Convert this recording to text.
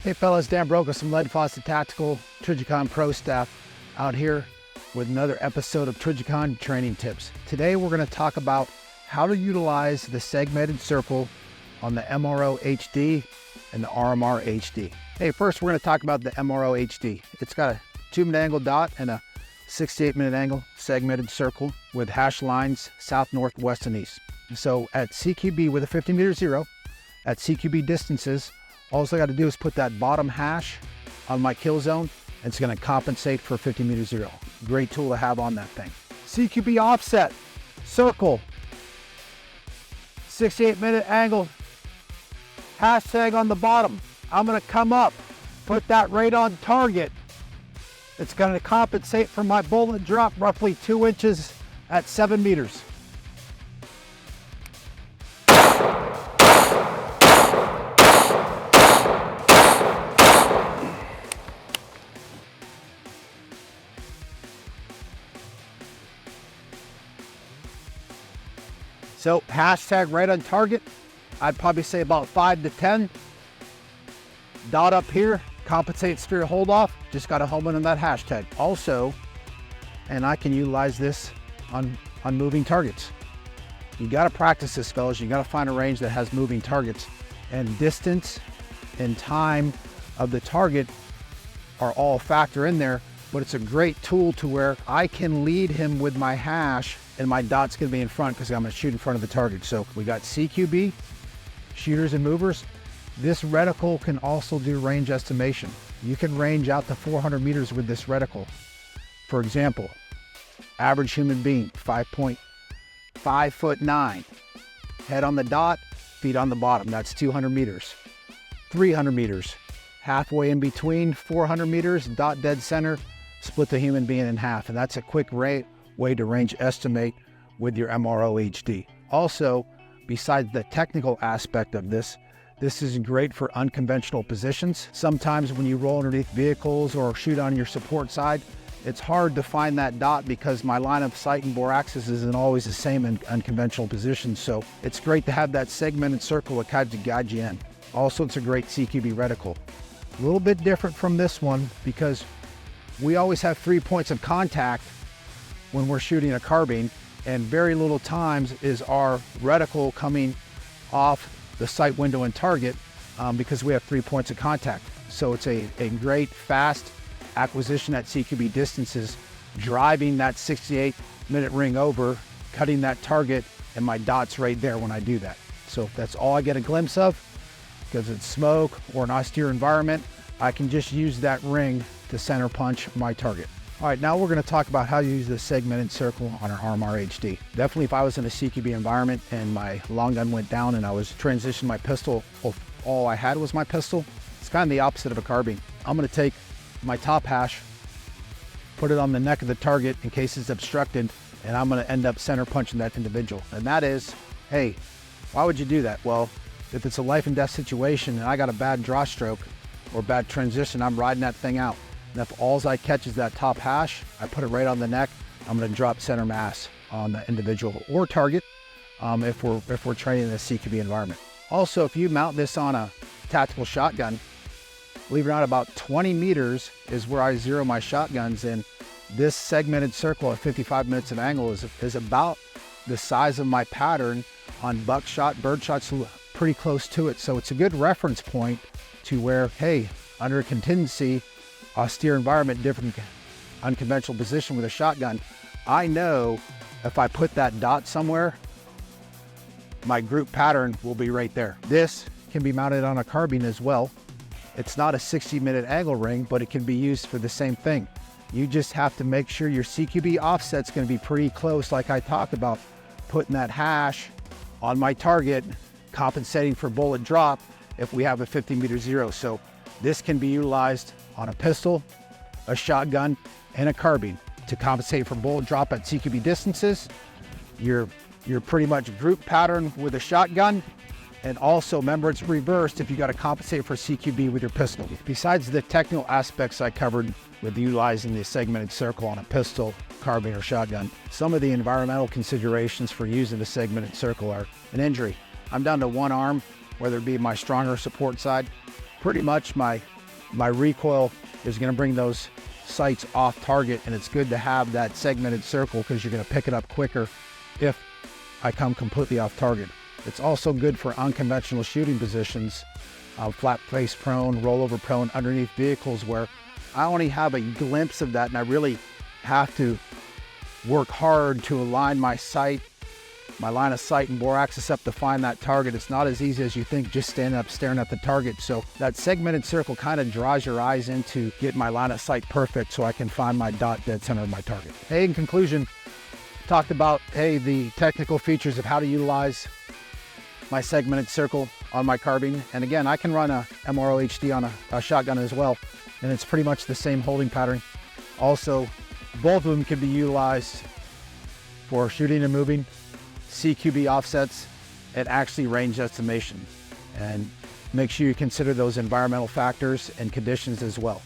Hey fellas, Dan Brokos from Faucet Tactical, Trijicon Pro staff, out here with another episode of Trijicon Training Tips. Today we're going to talk about how to utilize the segmented circle on the MRO HD and the RMR HD. Hey, first we're going to talk about the MRO HD. It's got a 2-minute angle dot and a 68-minute angle segmented circle with hash lines south, north, west, and east. So at CQB with a 50-meter zero, at CQB distances, all I got to do is put that bottom hash on my kill zone, and it's going to compensate for 50-meter zero. Great tool to have on that thing. CQB offset, circle, 68-minute angle, hashtag on the bottom. I'm going to come up, put that right on target. It's going to compensate for my bullet drop roughly 2 inches at 7 meters. So hashtag right on target, I'd probably say about 5 to 10. Dot up here, compensates for your hold off, just got to home in on that hashtag. Also, and I can utilize this on moving targets. You got to practice this, fellas. You got to find a range that has moving targets, and distance and time of the target are all a factor in there, but it's a great tool to where I can lead him with my hash and my dot's gonna be in front because I'm gonna shoot in front of the target. So we got CQB, shooters and movers. This reticle can also do range estimation. You can range out to 400 meters with this reticle. For example, average human being, 5'9", head on the dot, feet on the bottom. That's 200 meters. 300 meters, halfway in between, 400 meters, dot dead center, split the human being in half. And that's a quick way to range estimate with your MRO HD. Also, besides the technical aspect of this, this is great for unconventional positions. Sometimes when you roll underneath vehicles or shoot on your support side, it's hard to find that dot because my line of sight and bore axis isn't always the same in unconventional positions. So it's great to have that segmented circle to kind of guide you in. Also, it's a great CQB reticle. A little bit different from this one because we always have 3 points of contact when we're shooting a carbine, and very little times is our reticle coming off the sight window and target because we have 3 points of contact. So it's a great fast acquisition at CQB distances, driving that 68-minute ring over, cutting that target, and my dot's right there when I do that. So if that's all I get a glimpse of, because it's smoke or an austere environment, I can just use that ring to center punch my target. All right, now we're going to talk about how to use the segmented circle on our RMR HD. Definitely if I was in a CQB environment and my long gun went down and I was transitioning my pistol, all I had was my pistol, it's kind of the opposite of a carbine. I'm going to take my top hash, put it on the neck of the target in case it's obstructed, and I'm going to end up center punching that individual. And that is, hey, why would you do that? Well, if it's a life and death situation and I got a bad draw stroke or bad transition, I'm riding that thing out. And if all I catch is that top hash, I put it right on the neck, I'm going to drop center mass on the individual or target if we're training in a CQB environment. Also, if you mount this on a tactical shotgun, believe it or not, about 20 meters is where I zero my shotguns, and this segmented circle at 55 minutes of angle is about the size of my pattern on buckshot, birdshot's pretty close to it. So it's a good reference point to where, hey, under a contingency, austere environment, different unconventional position with a shotgun, I know if I put that dot somewhere, my group pattern will be right there. This can be mounted on a carbine as well. It's not a 60-minute angle ring, but it can be used for the same thing. You just have to make sure your CQB offset's going to be pretty close, like I talked about, putting that hash on my target, compensating for bullet drop if we have a 50-meter zero. So this can be utilized on a pistol, a shotgun, and a carbine to compensate for bullet drop at CQB distances. You're pretty much group pattern with a shotgun, and also remember it's reversed if you got to compensate for CQB with your pistol. Besides the technical aspects I covered with utilizing the segmented circle on a pistol, carbine, or shotgun, some of the environmental considerations for using the segmented circle are an injury. I'm down to one arm, whether it be my stronger support side pretty much my recoil is going to bring those sights off target, and it's good to have that segmented circle because you're going to pick it up quicker if I come completely off target. It's also good for unconventional shooting positions, flat face prone, rollover prone, underneath vehicles where I only have a glimpse of that and I really have to work hard to align my sight, my line of sight and bore axis up to find that target. It's not as easy as you think just standing up staring at the target. So that segmented circle kind of draws your eyes into getting my line of sight perfect so I can find my dot dead center of my target. Hey, in conclusion, talked about, the technical features of how to utilize my segmented circle on my carbine. And again, I can run a MRO HD on a shotgun as well, and it's pretty much the same holding pattern. Also, both of them can be utilized for shooting and moving, CQB offsets, and actually range estimation. And make sure you consider those environmental factors and conditions as well.